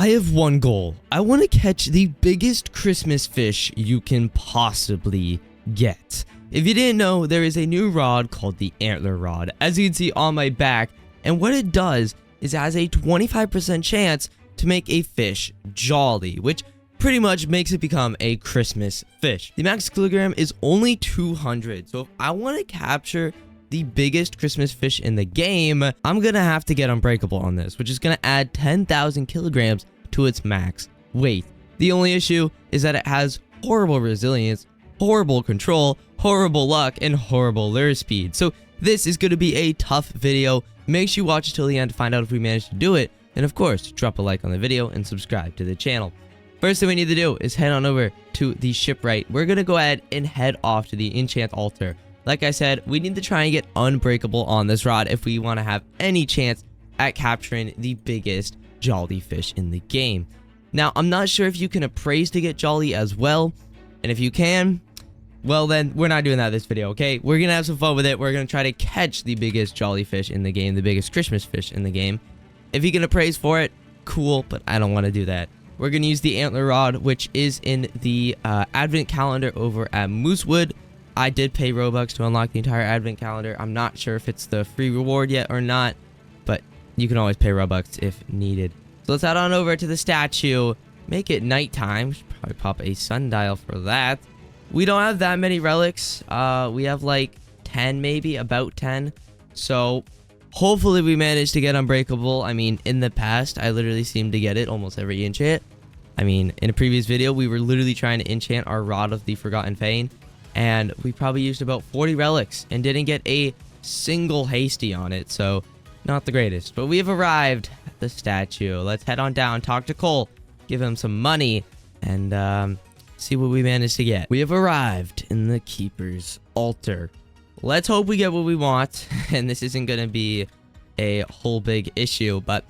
I have one goal. I want to catch the biggest Christmas fish you can possibly get. If you didn't know, there is a new rod called the antler rod, as you can see on my back, and what it does is it has a 25% chance to make a fish jolly, which pretty much makes it become a Christmas fish. The max kilogram is only 200, so if I want to capture the biggest Christmas fish in the game, I'm gonna have to get unbreakable on this, which is gonna add 10,000 kilograms to its max weight. The only issue is that it has horrible resilience, horrible control, horrible luck, and horrible lure speed. So this is gonna be a tough video. Make sure you watch it till the end to find out if we manage to do it. And of course, drop a like on the video and subscribe to the channel. First thing we need to do is head on over to the shipwright. We're gonna go ahead and head off to the enchant altar. Like I said, we need to try and get unbreakable on this rod if we want to have any chance at capturing the biggest jolly fish in the game. Now, I'm not sure if you can appraise to get jolly as well, and if you can, well then, we're not doing that this video, okay? We're gonna have some fun with it. We're gonna try to catch the biggest jolly fish in the game, the biggest Christmas fish in the game. If you can appraise for it, cool, but I don't want to do that. We're gonna use the antler rod, which is in the advent calendar over at Moosewood. I did pay Robux to unlock the entire advent calendar. I'm not sure if it's the free reward yet or not, but you can always pay Robux if needed. So let's head on over to the statue, make it nighttime. Should probably pop a sundial for that. We don't have that many relics. We have like 10 maybe, about 10. So hopefully we manage to get unbreakable. I mean, in the past, I literally seemed to get it almost every enchant. I mean, in a previous video, we were literally trying to enchant our Rod of the Forgotten Fane, and we probably used about 40 relics and didn't get a single hasty on it, so not the greatest. But we have arrived at the statue. Let's head on down, talk to Cole, give him some money, and see what we managed to get. We have arrived in the Keeper's altar. Let's hope we get what we want, and this isn't going to be a whole big issue, but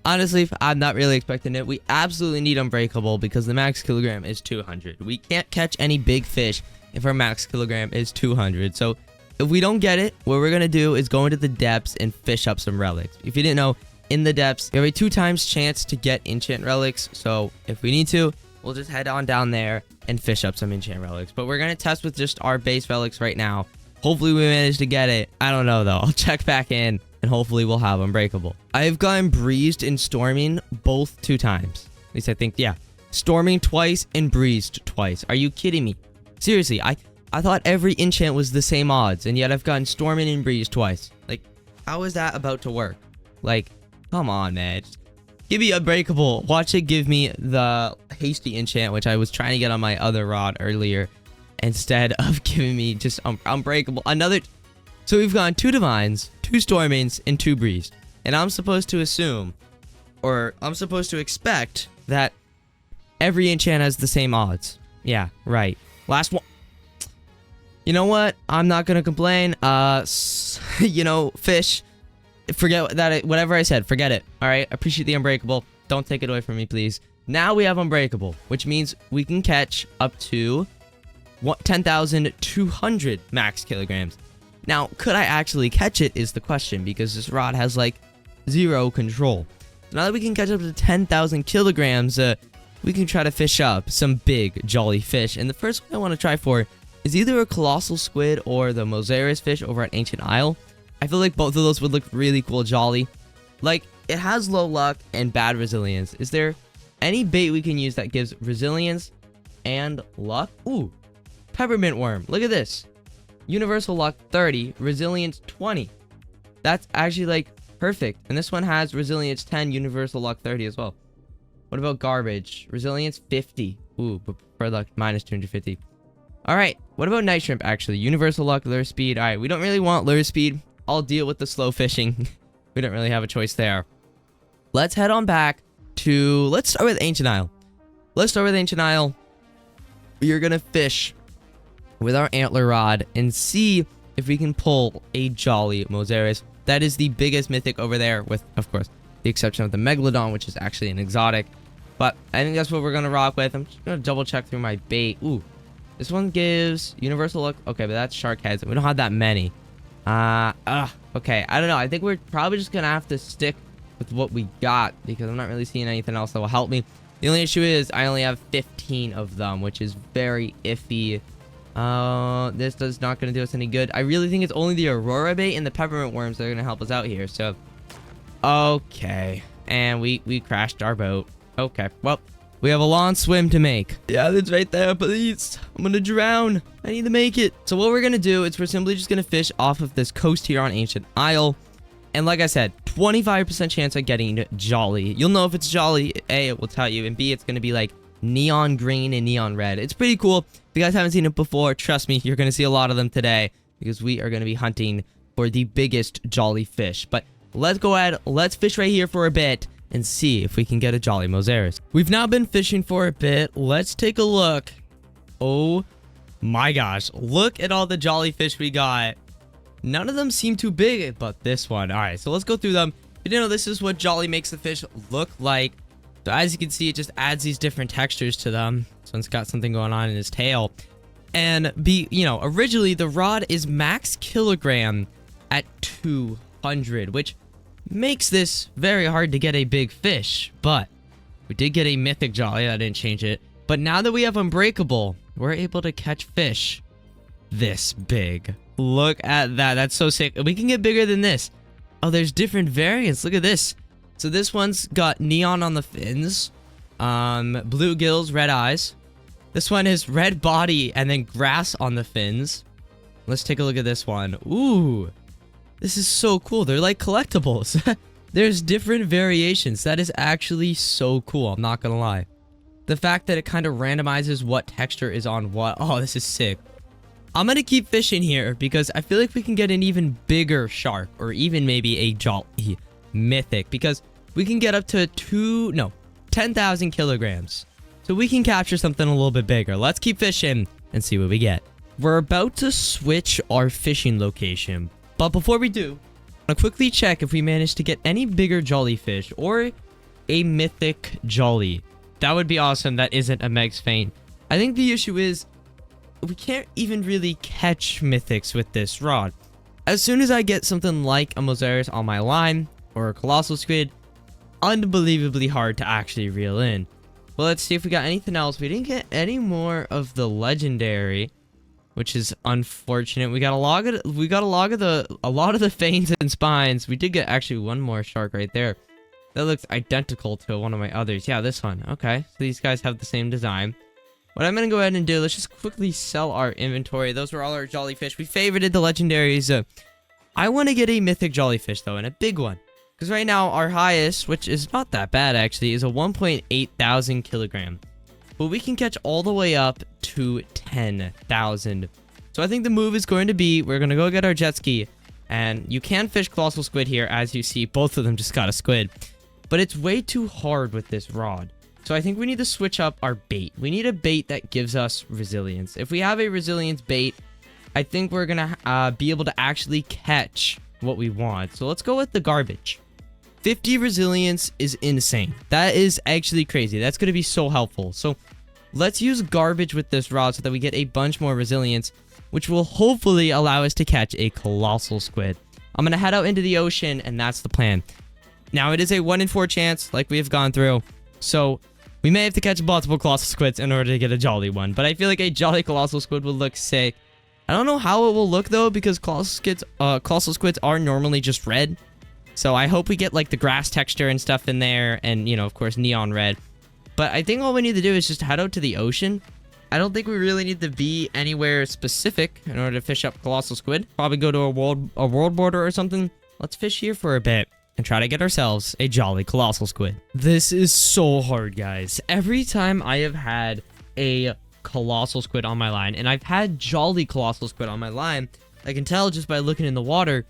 honestly, I'm not really expecting it. We absolutely need unbreakable because the max kilogram is 200. We can't catch any big fish if our max kilogram is 200. So if we don't get it, what we're going to do is go into the depths and fish up some relics. If you didn't know, in the depths, you have a 2x chance to get enchant relics. So if we need to, we'll just head on down there and fish up some enchant relics. But we're going to test with just our base relics right now. Hopefully we manage to get it. I don't know though. I'll check back in and hopefully we'll have unbreakable. I've gotten breezed and storming both 2 times. At least I think, yeah. Storming twice and breezed twice. Are you kidding me? Seriously, I thought every enchant was the same odds, and yet I've gotten storming and breeze twice. Like, how is that about to work? Like, come on, man. Just give me unbreakable. Watch it give me the hasty enchant, which I was trying to get on my other rod earlier, instead of giving me just unbreakable. Another. So we've gotten 2 divines, 2 stormings, and 2 breezed. And I'm supposed to assume, or I'm supposed to expect that every enchant has the same odds. Yeah, right. Last one. You know what? I'm not gonna complain. You know, fish. Forget that. Whatever I said, forget it. All right. Appreciate the unbreakable. Don't take it away from me, please. Now we have unbreakable, which means we can catch up to 10,200 max kilograms. Now, could I actually catch it is the question, because this rod has like 0 control. So now that we can catch up to 10,000 kilograms, we can try to fish up some big jolly fish. And the first one I want to try for is either a colossal squid or the Mosaris fish over at Ancient Isle. I feel like both of those would look really cool jolly. Like, it has low luck and bad resilience. Is there any bait we can use that gives resilience and luck? Ooh, peppermint worm. Look at this. Universal luck 30, resilience 20. That's actually like perfect. And this one has resilience 10, universal luck 30 as well. What about garbage? Resilience 50. Ooh, but for luck minus 250. Alright, what about night shrimp actually? Universal luck, lure speed. Alright, we don't really want lure speed. I'll deal with the slow fishing. We don't really have a choice there. Let's head on back to... Let's start with Ancient Isle. Let's start with Ancient Isle. We're gonna fish with our antler rod and see if we can pull a jolly Mosaris. That is the biggest mythic over there, with, of course, the exception of the Megalodon, which is actually an exotic. But I think that's what we're going to rock with. I'm just going to double check through my bait. Ooh, this one gives universal look. Okay, but that's shark heads. We don't have that many. Okay, I don't know. I think we're probably just going to have to stick with what we got because I'm not really seeing anything else that will help me. The only issue is I only have 15 of them, which is very iffy. This is not going to do us any good. I really think it's only the Aurora bait and the peppermint worms that are going to help us out here. So, okay. And we crashed our boat. Okay, well, we have a long swim to make. Yeah, that's right there, please. I'm going to drown. I need to make it. So what we're going to do is we're simply just going to fish off of this coast here on Ancient Isle. And like I said, 25% chance of getting Jolly. You'll know if it's Jolly. A, it will tell you. And B, it's going to be like neon green and neon red. It's pretty cool. If you guys haven't seen it before, trust me, you're going to see a lot of them today because we are going to be hunting for the biggest Jolly fish. But let's go ahead. Let's fish right here for a bit and see if we can get a Jolly Mosaris. We've now been fishing for a bit. Let's take a look. Oh my gosh. Look at all the Jolly fish we got. None of them seem too big, but this one. All right, so let's go through them. You know, this is what Jolly makes the fish look like. So as you can see, it just adds these different textures to them. So it's got something going on in his tail. And originally the rod is max kilogram at 200, which makes this very hard to get a big fish. But we did get a mythic Jolly. That didn't change it. But now that we have Unbreakable, we're able to catch fish this big. Look at that. That's so sick. We can get bigger than this. Oh, there's different variants. Look at this. So this one's got neon on the fins, blue gills, red eyes. This one is red body and then grass on the fins. Let's take a look at this one. Ooh, this is so cool. They're like collectibles. There's different variations. That is actually so cool. I'm not gonna lie. The fact that it kind of randomizes what texture is on what. Oh, this is sick. I'm going to keep fishing here because I feel like we can get an even bigger shark or even maybe a Jolly mythic because we can get up to 10,000 kilograms. So we can capture something a little bit bigger. Let's keep fishing and see what we get. We're about to switch our fishing location. But before we do, I'm going to quickly check if we manage to get any bigger Jolly fish or a mythic Jolly. That would be awesome. That isn't a Meg's Feint. I think the issue is we can't even really catch mythics with this rod. As soon as I get something like a Mosaris on my line or a colossal squid, unbelievably hard to actually reel in. Well, let's see if we got anything else. We didn't get any more of the legendary, which is unfortunate. We got a lot of the feints and spines. We did get actually one more shark right there. That looks identical to one of my others. Yeah, this one. Okay, so these guys have the same design. What I'm going to go ahead and do, let's just quickly sell our inventory. Those were all our Jolly fish. We favorited the legendaries. I want to get a mythic Jolly fish, though, and a big one. Because right now, our highest, which is not that bad, actually, is a 1.8 thousand kilogram. But we can catch all the way up to 10,000. So I think the move is going to be, we're going to go get our jet ski. And you can fish colossal squid here. As you see, both of them just got a squid. But it's way too hard with this rod. So I think we need to switch up our bait. We need a bait that gives us resilience. If we have a resilience bait, I think we're going to be able to actually catch what we want. So let's go with the garbage. 50 resilience is insane. That is actually crazy. That's going to be so helpful. So let's use garbage with this rod so that we get a bunch more resilience, which will hopefully allow us to catch a colossal squid. I'm going to head out into the ocean, and that's the plan. Now, it is a 1 in 4 chance, like we have gone through. So we may have to catch multiple colossal squids in order to get a Jolly one. But I feel like a Jolly colossal squid would look sick. I don't know how it will look, though, because colossal squids are normally just red. So I hope we get, like, the grass texture and stuff in there. And, of course, neon red. But I think all we need to do is just head out to the ocean. I don't think we really need to be anywhere specific in order to fish up colossal squid. Probably go to a world border or something. Let's fish here for a bit and try to get ourselves a Jolly colossal squid. This is so hard, guys. Every time I have had a colossal squid on my line, and I've had Jolly colossal squid on my line, I can tell just by looking in the water,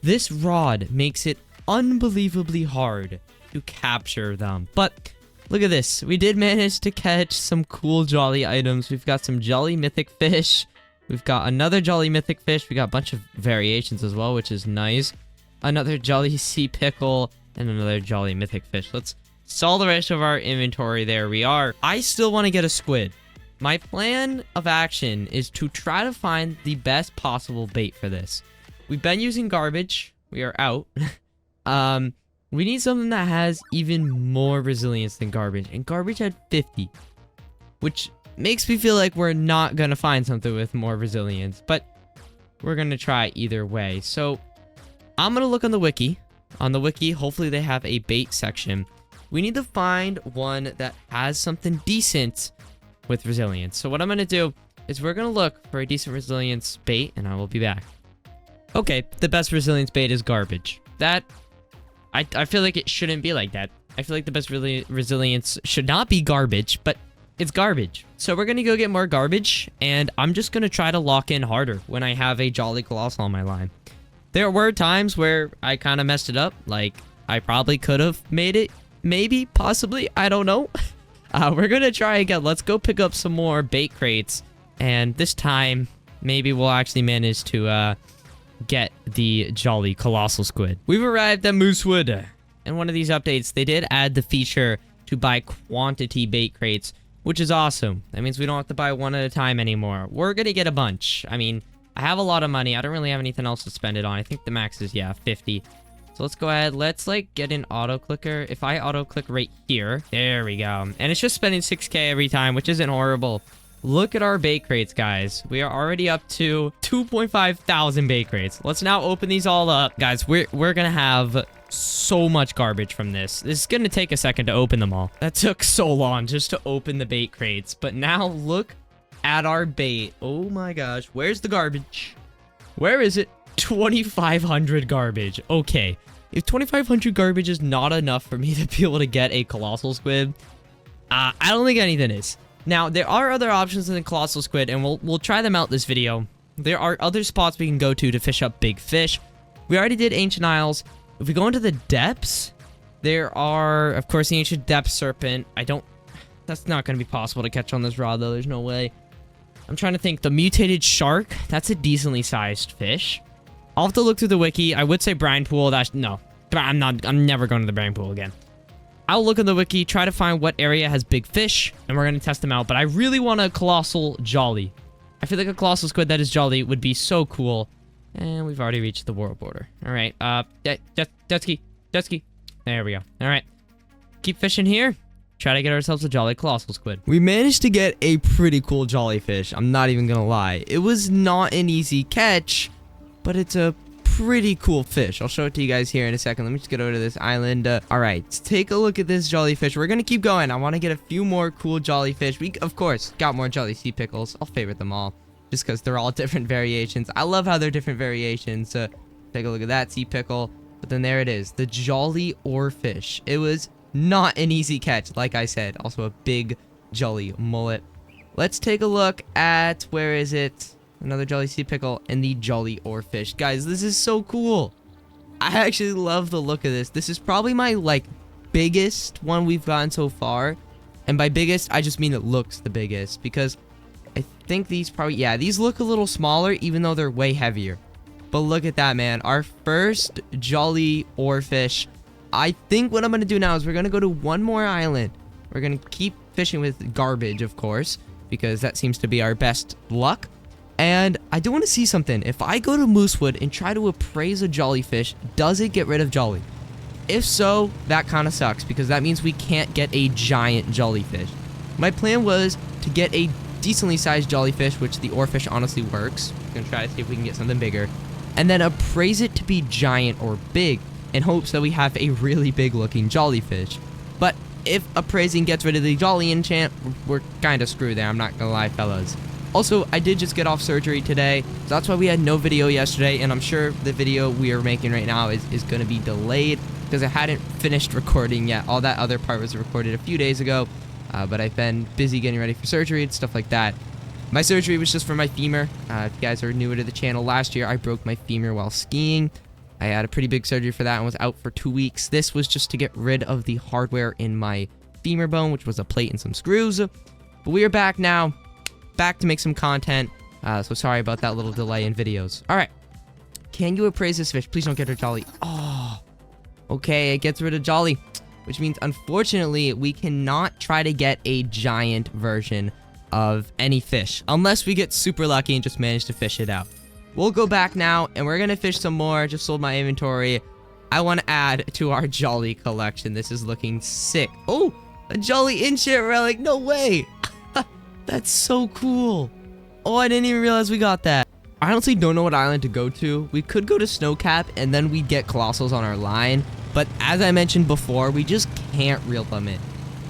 this rod makes it unbelievably hard to capture them. But look at this. We did manage to catch some cool Jolly items. We've got some Jolly mythic fish. We've got another Jolly mythic fish. We got a bunch of variations as well, which is nice. Another Jolly sea pickle, and another Jolly mythic fish. Let's sell the rest of our inventory. There we are. I still want to get a squid. My plan of action is to try to find the best possible bait for this. We've been using garbage. We are out. What We need something that has even more resilience than garbage. And garbage had 50. Which makes me feel like we're not going to find something with more resilience. But we're going to try either way. So I'm going to look on the wiki. On the wiki, hopefully they have a bait section. We need to find one that has something decent with resilience. So what I'm going to do is we're going to look for a decent resilience bait, and I will be back. Okay, the best resilience bait is garbage. That, I feel like it shouldn't be like that. I feel like the best resilience should not be garbage, but it's garbage. So we're going to go get more garbage, and I'm just going to try to lock in harder when I have a Jolly Colossal on my line. There were times where I kind of messed it up. Like, I probably could have made it. Maybe, possibly, I don't know. We're going to try again. Let's go pick up some more bait crates. And this time, maybe we'll actually manage to get the Jolly Colossal Squid. We've arrived at Moosewood. In one of these updates, they did add the feature to buy quantity bait crates, which is awesome. That means we don't have to buy one at a time anymore. We're going to get a bunch. I mean, I have a lot of money. I don't really have anything else to spend it on. I think the max is, yeah, 50. So let's go ahead. Let's, like, get an auto clicker. If I auto click right here, there we go. And it's just spending 6K every time, which isn't horrible. Look at our bait crates, guys. We are already up to 2.5 thousand bait crates. Let's now open these all up. Guys, we're going to have so much garbage from this. This is going to take a second to open them all. That took so long just to open the bait crates. But now look at our bait. Oh my gosh. Where's the garbage? Where is it? 2,500 garbage. Okay. If 2,500 garbage is not enough for me to be able to get a Colossal Squid, I don't think anything is. Now, there are other options than the Colossal Squid, and we'll try them out this video. There are other spots we can go to fish up big fish. We already did Ancient Isles. If we go into the depths, there are, of course, the Ancient Depth Serpent. That's not going to be possible to catch on this rod, though. There's no way. I'm trying to think. The Mutated Shark, that's a decently sized fish. I'll have to look through the wiki. I would say brine pool. No. I'm never going to the brine pool again. I'll look in the wiki, try to find what area has big fish, and we're going to test them out. But I really want a Colossal Jolly. I feel like a Colossal Squid that is Jolly would be so cool. And we've already reached the world border. All right. Jet ski. There we go. All right. Keep fishing here. Try to get ourselves a Jolly Colossal Squid. We managed to get a pretty cool Jolly fish. I'm not even going to lie. It was not an easy catch, but it's a pretty cool fish. I'll show it to you guys here in a second. Let me just get over to this island. All right, let's take a look at this Jolly fish. We're going to keep going. I want to get a few more cool Jolly fish. We, of course, got more Jolly Sea Pickles. I'll favorite them all just because they're all different variations. I love how they're different variations. Take a look at that Sea Pickle. But then there it is, the Jolly Oarfish. It was not an easy catch, like I said. Also a big Jolly mullet. Let's take a look at, where is it? Another Jolly Sea Pickle and the Jolly Oarfish. Guys, this is so cool. I actually love the look of this. This is probably my, like, biggest one we've gotten so far. And by biggest, I just mean it looks the biggest. Because I think these probably, yeah, these look a little smaller, even though they're way heavier. But look at that, man. Our first Jolly Oarfish. I think what I'm going to do now is we're going to go to one more island. We're going to keep fishing with garbage, of course, because that seems to be our best luck. And I do want to see something. If I go to Moosewood and try to appraise a Jolly fish, does it get rid of Jolly? If so, that kind of sucks, because that means we can't get a giant Jollyfish. My plan was to get a decently sized Jollyfish, which the Oarfish honestly works. I'm going to try to see if we can get something bigger. And then appraise it to be giant or big, in hopes that we have a really big looking Jollyfish. But if appraising gets rid of the Jolly enchant, we're kind of screwed there, I'm not going to lie, fellas. Also, I did just get off surgery today, so that's why we had no video yesterday, and I'm sure the video we are making right now is going to be delayed, because I hadn't finished recording yet. All that other part was recorded a few days ago, but I've been busy getting ready for surgery and stuff like that. My surgery was just for my femur. If you guys are newer to the channel, last year I broke my femur while skiing. I had a pretty big surgery for that and was out for 2 weeks. This was just to get rid of the hardware in my femur bone, which was a plate and some screws. But we are back now. Back to make some content. So sorry about that little delay in videos. All right. Can you appraise this fish? Please don't get her Jolly. Oh, okay. It gets rid of Jolly, which means, unfortunately, we cannot try to get a giant version of any fish unless we get super lucky and just manage to fish it out. We'll go back now and we're going to fish some more. Just sold my inventory. I want to add to our Jolly collection. This is looking sick. Oh, a Jolly enchant relic. No way. That's so cool. Oh, I didn't even realize we got that. I honestly don't know what island to go to. We could go to Snowcap and then we'd get Colossals on our line. But as I mentioned before, we just can't reel them in.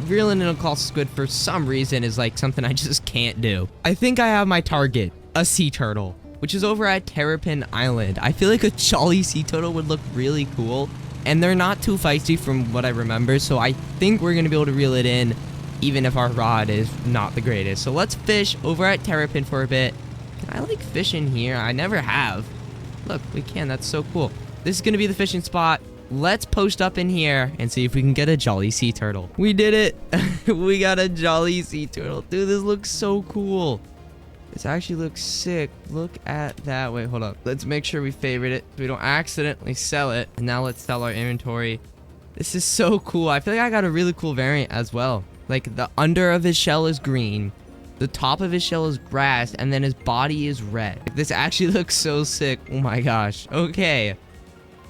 Reeling in a Colossal Squid for some reason is like something I just can't do. I think I have my target, a sea turtle, which is over at Terrapin Island. I feel like a Jolly sea turtle would look really cool. And they're not too feisty from what I remember. So I think we're going to be able to reel it in even if our rod is not the greatest. So let's fish over at Terrapin for a bit. Can I like fish in here? I never have. Look, we can. That's so cool. This is going to be the fishing spot. Let's post up in here and see if we can get a Jolly sea turtle. We did it. We got a Jolly sea turtle. Dude, this looks so cool. This actually looks sick. Look at that. Wait, hold up. Let's make sure we favorite it so we don't accidentally sell it. And now let's sell our inventory. This is so cool. I feel like I got a really cool variant as well. Like the under of his shell is green. The top of his shell is grass. And then his body is red. This actually looks so sick. Oh my gosh. Okay.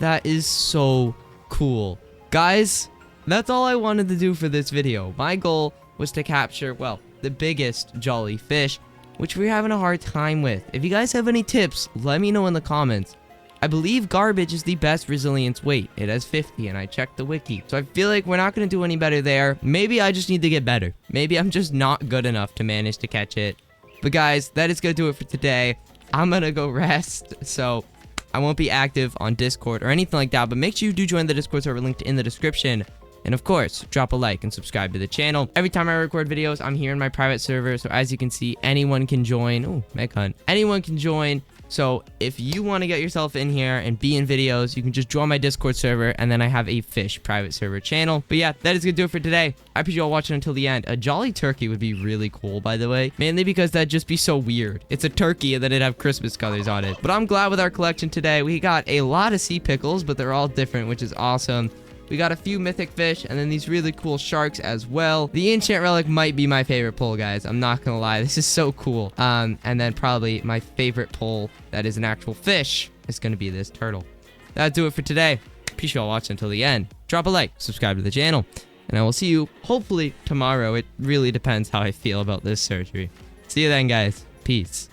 That is so cool. Guys, that's all I wanted to do for this video. My goal was to capture, well, the biggest Jolly fish, which we're having a hard time with. If you guys have any tips, let me know in the comments. I believe garbage is the best resilience weight. It has 50 and I checked the wiki. So I feel like we're not going to do any better there. Maybe I just need to get better. Maybe I'm just not good enough to manage to catch it. But guys, that is going to do it for today. I'm going to go rest. So I won't be active on Discord or anything like that. But make sure you do join the Discord server linked in the description. And of course, drop a like and subscribe to the channel. Every time I record videos, I'm here in my private server. So as you can see, anyone can join. Oh, Meg Hunt. Anyone can join. So if you want to get yourself in here and be in videos, you can just join my Discord server. And then I have a fish private server channel. But yeah, that is going to do it for today. I appreciate you all watching until the end. A Jolly turkey would be really cool, by the way. Mainly because that'd just be so weird. It's a turkey and then it'd have Christmas colors on it. But I'm glad with our collection today. We got a lot of sea pickles, but they're all different, which is awesome. We got a few mythic fish and then these really cool sharks as well. The enchant relic might be my favorite pull, guys. I'm not gonna lie. This is so cool. And then probably my favorite pull that is an actual fish is gonna be this turtle. That'll do it for today. Appreciate you all watching until the end. Drop a like, subscribe to the channel, and I will see you hopefully tomorrow. It really depends how I feel about this surgery. See you then, guys. Peace.